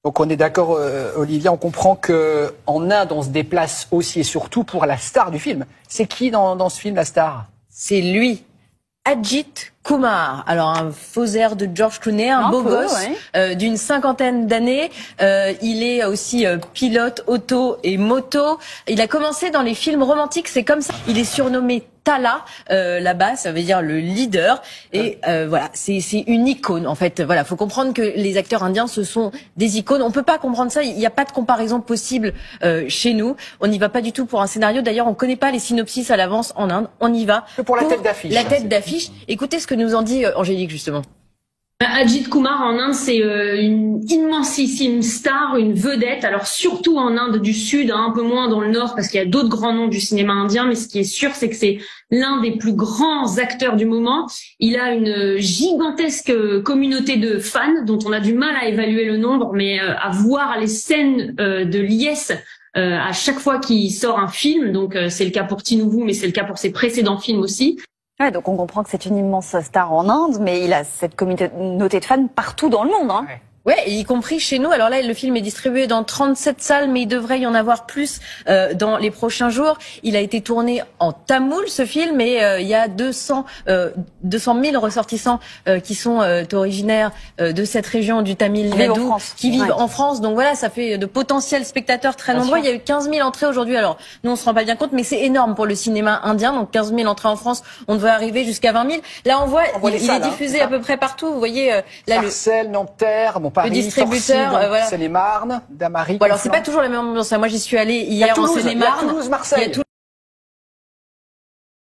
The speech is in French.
Donc on est d'accord, Olivia, on comprend qu'en Inde, on se déplace aussi et surtout pour la star du film. C'est qui dans ce film, la star? C'est lui, Ajit Kumar. Alors un faux air de George Clooney, un beau gosse d'une 50aine d'années. Il est aussi pilote auto et moto. Il a commencé dans les films romantiques, c'est comme ça. Il est surnommé Tala, là-bas, ça veut dire le leader. Et voilà, c'est une icône, en fait. Voilà, faut comprendre que les acteurs indiens, ce sont des icônes. On peut pas comprendre ça. Il n'y a pas de comparaison possible chez nous. On n'y va pas du tout pour un scénario. D'ailleurs, on connaît pas les synopsis à l'avance en Inde. On y va que pour la tête d'affiche. La tête d'affiche. Écoutez ce que nous en dit Angélique, justement. Ajit Kumar en Inde, c'est une immensissime star, une vedette. Alors surtout en Inde du Sud, un peu moins dans le Nord parce qu'il y a d'autres grands noms du cinéma indien. Mais ce qui est sûr, c'est que c'est l'un des plus grands acteurs du moment. Il a une gigantesque communauté de fans dont on a du mal à évaluer le nombre, mais à voir les scènes de liesse à chaque fois qu'il sort un film. Donc c'est le cas pour Tinouvu, mais c'est le cas pour ses précédents films aussi. Ouais, donc on comprend que c'est une immense star en Inde, mais il a cette communauté de fans partout dans le monde. Hein. Ouais, y compris chez nous. Alors là, le film est distribué dans 37 salles, mais il devrait y en avoir plus dans les prochains jours. Il a été tourné en tamoul, ce film, et il y a 200 000 ressortissants qui sont originaires de cette région du Tamil Nadu, qui vivent en France. Donc voilà, ça fait de potentiels spectateurs très nombreux. Il y a eu 15 000 entrées aujourd'hui. Alors nous, on se rend pas bien compte, mais c'est énorme pour le cinéma indien. Donc 15 000 entrées en France, on devrait arriver jusqu'à 20 000. Là, on voit il est diffusé à peu près partout. Vous voyez, là, Sarcelles, Nanterre, Paris, le distributeur, voilà. Seine-et-Marne, Damary. Bon, alors c'est pas toujours la même ambiance. Moi, j'y suis allée hier en Seine-et-Marne. Toulouse, Marseille.